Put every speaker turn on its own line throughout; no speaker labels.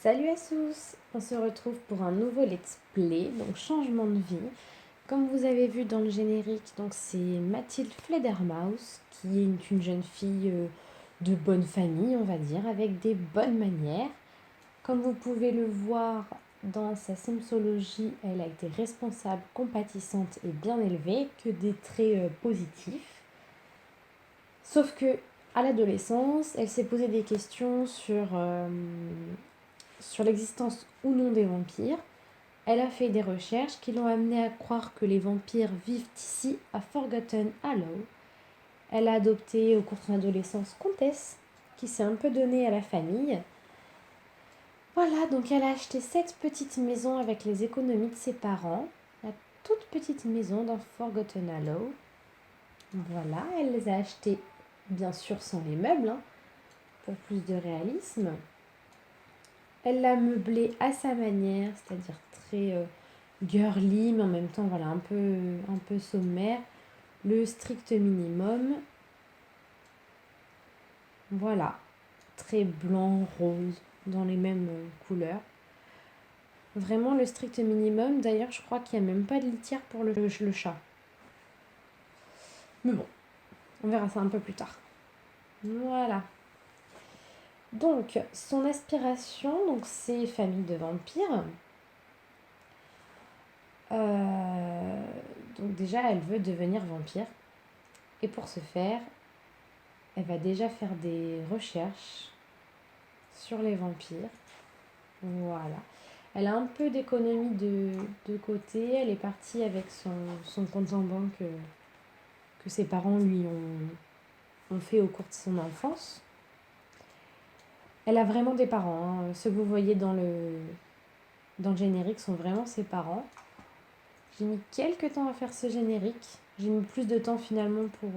Salut à tous, on se retrouve pour un nouveau let's play, donc changement de vie. Comme vous avez vu dans le générique, donc c'est Mathilde Fledermaus qui est une jeune fille de bonne famille, on va dire, avec des bonnes manières. Comme vous pouvez le voir dans sa simsologie, elle a été responsable, compatissante et bien élevée, que des traits positifs. Sauf que à l'adolescence, elle s'est posé des questions sur l'existence ou non des vampires. Elle a fait des recherches qui l'ont amenée à croire que les vampires vivent ici à Forgotten Hollow. Elle a adopté au cours de son adolescence Comtesse, qui s'est un peu donnée à la famille. Voilà, donc elle a acheté cette petite maison avec les économies de ses parents. La toute petite maison dans Forgotten Hollow. Voilà, elle les a achetées bien sûr sans les meubles, pour plus de réalisme. Elle l'a meublé à sa manière, c'est-à-dire très girly, mais en même temps voilà, un peu sommaire. Le strict minimum. Voilà, très blanc, rose, dans les mêmes couleurs. Vraiment le strict minimum. D'ailleurs, je crois qu'il n'y a même pas de litière pour le chat. Mais bon, on verra ça un peu plus tard. Voilà. Donc, son aspiration, donc c'est famille de vampires. Donc déjà, elle veut devenir vampire. Et pour ce faire, elle va déjà faire des recherches sur les vampires. Voilà. Elle a un peu d'économie de côté. Elle est partie avec son compte en banque que ses parents lui ont fait au cours de son enfance. Elle a vraiment des parents. Ceux que vous voyez dans le générique sont vraiment ses parents. J'ai mis quelques temps à faire ce générique. J'ai mis plus de temps finalement pour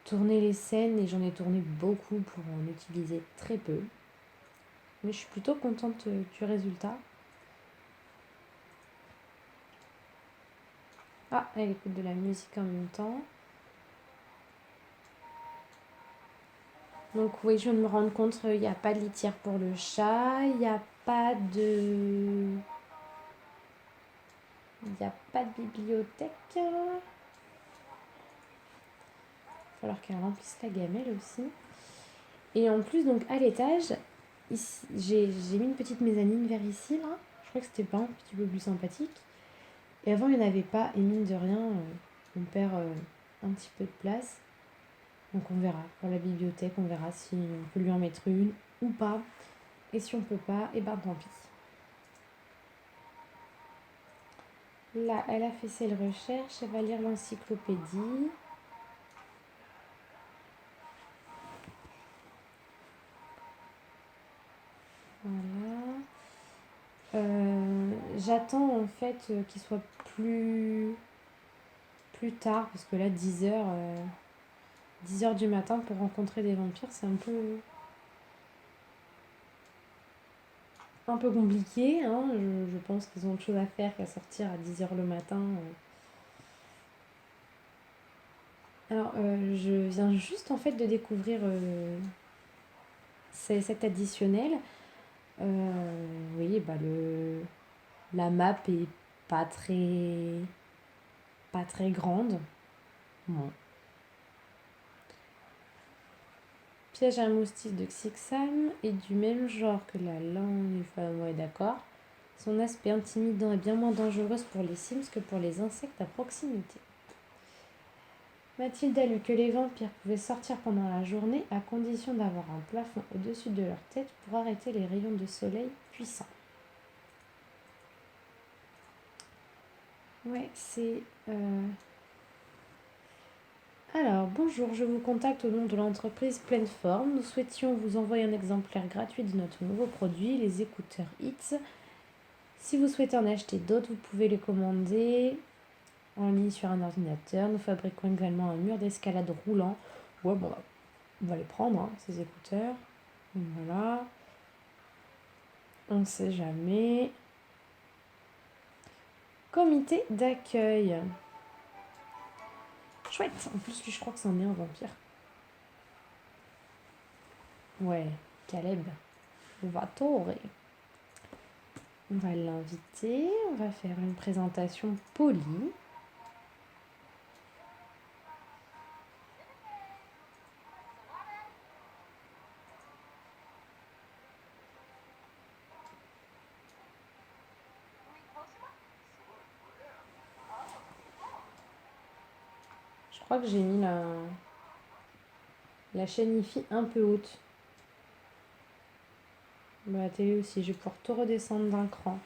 tourner les scènes et j'en ai tourné beaucoup pour en utiliser très peu. Mais je suis plutôt contente du résultat. Ah, elle écoute de la musique en même temps. Donc oui, je viens de me rendre compte, il n'y a pas de litière pour le chat, il n'y a pas de... Il n'y a pas de bibliothèque. Il va falloir qu'elle remplisse la gamelle aussi. Et en plus, donc à l'étage, ici, j'ai mis une petite mezzanine vers ici, là. Je crois que c'était pas un petit peu plus sympathique. Et avant, il n'y en avait pas. Et mine de rien, on perd un petit peu de place. Donc on verra. Pour la bibliothèque, on verra si on peut lui en mettre une ou pas. Et si on peut pas, et ben tant pis. Là, elle a fait ses recherches. Elle va lire l'encyclopédie. Voilà. J'attends en fait qu'il soit plus tard. Parce que là, 10h du matin pour rencontrer des vampires, c'est un peu compliqué. Hein. Je pense qu'ils ont autre chose à faire qu'à sortir à 10h le matin. Alors, je viens juste en fait de découvrir cet additionnel. Oui, bah la map est pas très, pas très grande. Bon. Piège à moustique de Xixam est du même genre que la langue du fameux, ouais, d'accord. Son aspect intimidant est bien moins dangereuse pour les Sims que pour les insectes à proximité. Mathilde a lu que les vampires pouvaient sortir pendant la journée à condition d'avoir un plafond au-dessus de leur tête pour arrêter les rayons de soleil puissants. Ouais, c'est... Alors, bonjour, je vous contacte au nom de l'entreprise Pleine Forme. Nous souhaitions vous envoyer un exemplaire gratuit de notre nouveau produit, les écouteurs Hits. Si vous souhaitez en acheter d'autres, vous pouvez les commander en ligne sur un ordinateur. Nous fabriquons également un mur d'escalade roulant. Ouais, bon, on va les prendre, hein, ces écouteurs. Voilà. On ne sait jamais. Comité d'accueil. Chouette. En plus, lui, je crois que c'en est un vampire. Ouais, Caleb. Vatore. On va l'inviter, on va faire une présentation polie. Je crois que j'ai mis la chaîne IFI un peu haute. La télé aussi, je vais pouvoir tout redescendre d'un cran.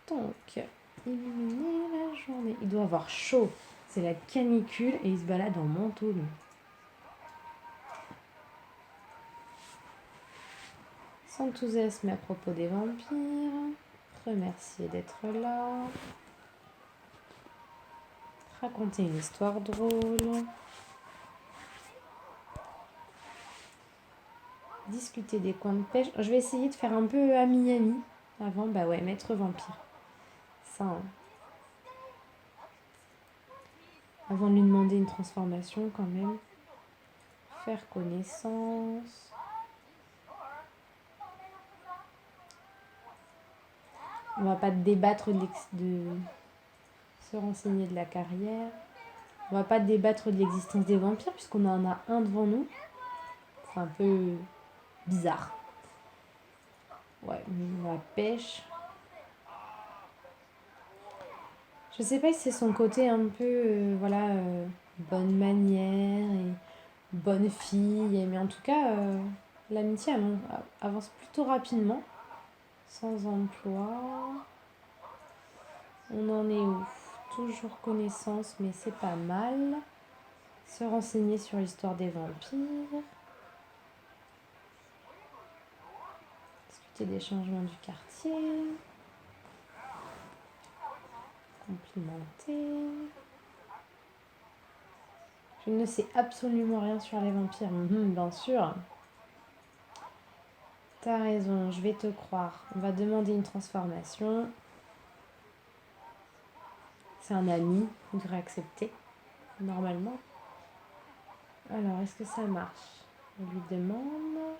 Donc, illuminer la journée. Il doit avoir chaud. C'est la canicule et il se balade en manteau, lui. S'enthousiasmer à propos des vampires. Remercier d'être là. Raconter une histoire drôle. Discuter des coins de pêche. Je vais essayer de faire un peu ami-ami. Avant, bah ouais, maître vampire. Ça, hein. Avant de lui demander une transformation quand même. Faire connaissance. On va pas débattre de se renseigner de la carrière. On va pas débattre de l'existence des vampires puisqu'on en a un devant nous. C'est un peu bizarre. Ouais, la pêche. Je sais pas si c'est son côté un peu, bonne manière et bonne fille. Mais en tout cas, l'amitié avance plutôt rapidement. Sans emploi. On en est où? Toujours connaissance, mais c'est pas mal. Se renseigner sur l'histoire des vampires. Discuter des changements du quartier. Complimenter. Je ne sais absolument rien sur les vampires. Bien sûr. T'as raison, je vais te croire. On va demander une transformation. C'est un ami, il devrait accepter, normalement. Alors, est-ce que ça marche? On lui demande.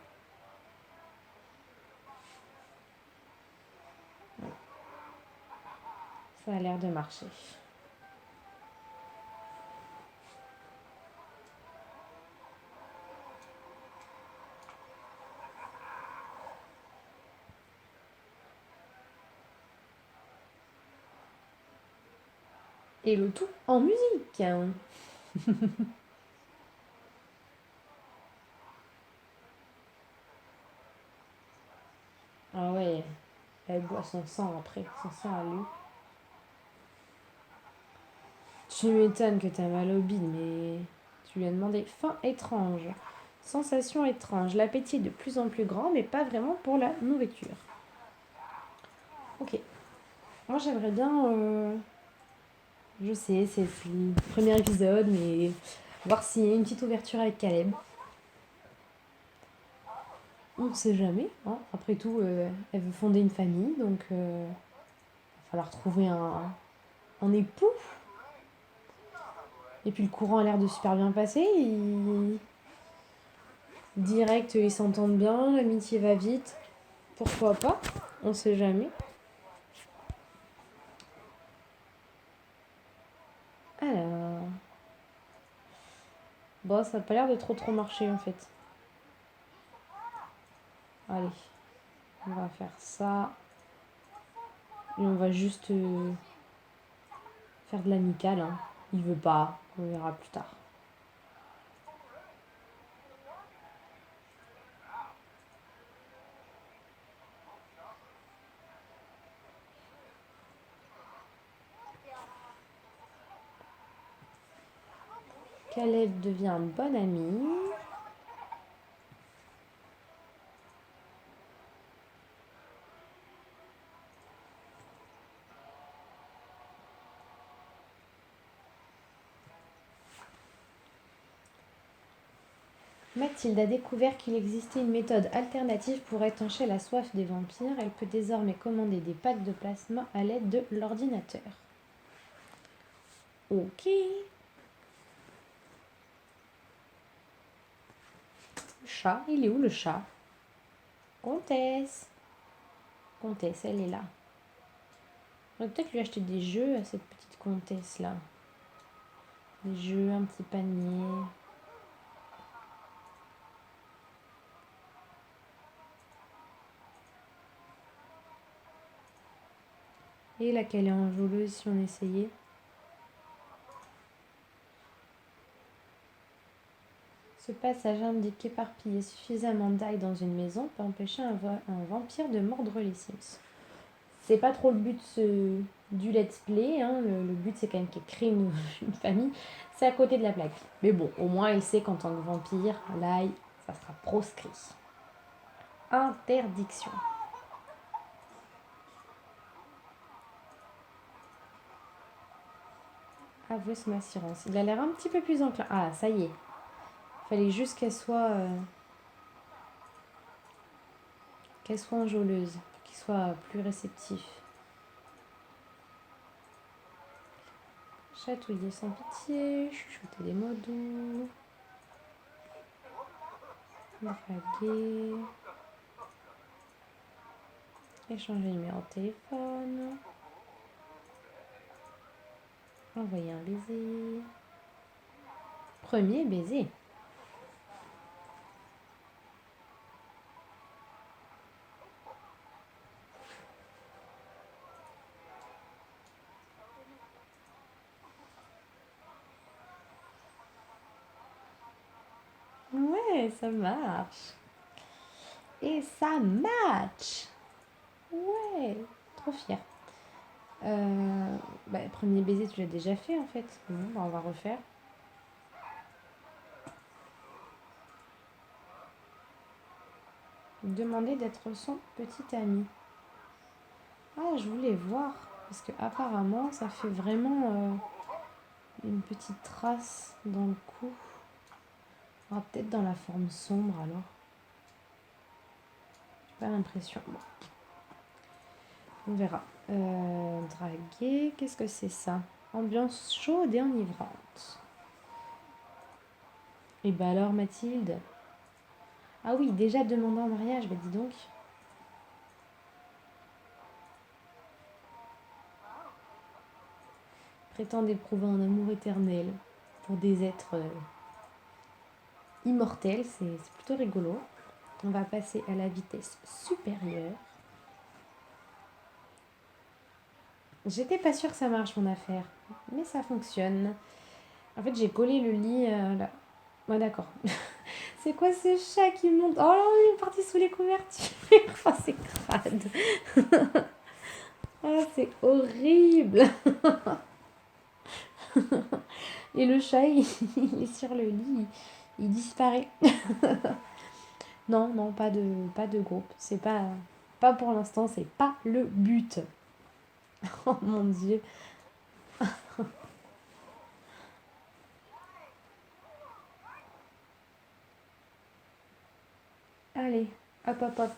Ça a l'air de marcher. Et le tout en musique. Ah ouais, elle boit son sang après, son sang à lui. Tu m'étonnes que t'as mal au bide, mais tu lui as demandé faim étrange, sensation étrange, l'appétit est de plus en plus grand, mais pas vraiment pour la nourriture. Ok. Moi j'aimerais bien, je sais, c'est le premier épisode, mais voir s'il y a une petite ouverture avec Caleb. On ne sait jamais, hein. Après tout, elle veut fonder une famille, donc il va falloir trouver un époux. Et puis le courant a l'air de super bien passer. Direct, ils s'entendent bien, l'amitié va vite. Pourquoi pas? On sait jamais. Alors. Bon, ça n'a pas l'air de trop marcher en fait. Allez. On va faire ça. Et on va juste faire de l'amical. Hein. Il veut pas. On verra plus tard. Caleb devient un bon ami. Mathilde a découvert qu'il existait une méthode alternative pour étancher la soif des vampires. Elle peut désormais commander des packs de plasma à l'aide de l'ordinateur. Ok. Le chat, il est où le chat? Comtesse. Comtesse, elle est là. On va peut-être lui acheter des jeux à cette petite comtesse là. Des jeux, un petit panier. Et laquelle est enjôleuse si on essayait. Ce passage indique qu'éparpiller suffisamment d'ail dans une maison peut empêcher un vampire de mordre les Sims. C'est pas trop le but du let's play, hein. Le but c'est quand même qu'il crée une famille. C'est à côté de la plaque. Mais bon, au moins il sait qu'en tant que vampire, l'ail, ça sera proscrit. Interdiction. Avouer son assurance. Il a l'air un petit peu plus enclin. Ah, ça y est. Fallait juste qu'elle soit enjôleuse, pour qu'il soit plus réceptif. Chatouiller sans pitié, chuchoter des mots doux, draguer, échanger le numéro de téléphone, envoyer un baiser. Premier baiser. Ouais, ça marche. Et ça match. Ouais, trop fière. Premier baiser, tu l'as déjà fait en fait. Bon, on va refaire. Demander d'être son petit ami. Ah, je voulais voir. Parce que apparemment, ça fait vraiment une petite trace dans le cou. Ah, peut-être dans la forme sombre alors. J'ai pas l'impression. Bon. On verra. Draguer, qu'est-ce que c'est ça? Ambiance chaude et enivrante. Et bah alors Mathilde? Ah oui, déjà demandé en mariage, bah dis donc. Prétend éprouver un amour éternel pour des êtres immortels, c'est plutôt rigolo. On va passer à la vitesse supérieure. J'étais pas sûre que ça marche mon affaire, mais ça fonctionne. En fait, j'ai collé le lit là. Ouais, d'accord. C'est quoi ce chat qui monte? Oh là, il est parti sous les couvertures. Oh, c'est crade. Oh, c'est horrible. Et le chat, il est sur le lit, il disparaît. Non, pas de groupe. C'est pas pour l'instant, c'est pas le but. Oh mon Dieu. Allez, hop, hop, hop.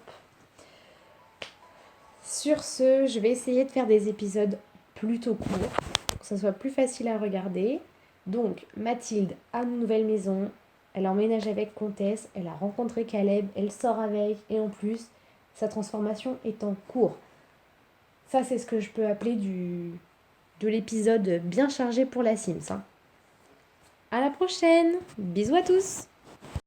Sur ce, je vais essayer de faire des épisodes plutôt courts, pour que ça soit plus facile à regarder. Donc, Mathilde a une nouvelle maison, elle emménage avec Comtesse, elle a rencontré Caleb, elle sort avec, et en plus, sa transformation est en cours. Ça, c'est ce que je peux appeler de l'épisode bien chargé pour la Sims. À la prochaine. Bisous à tous.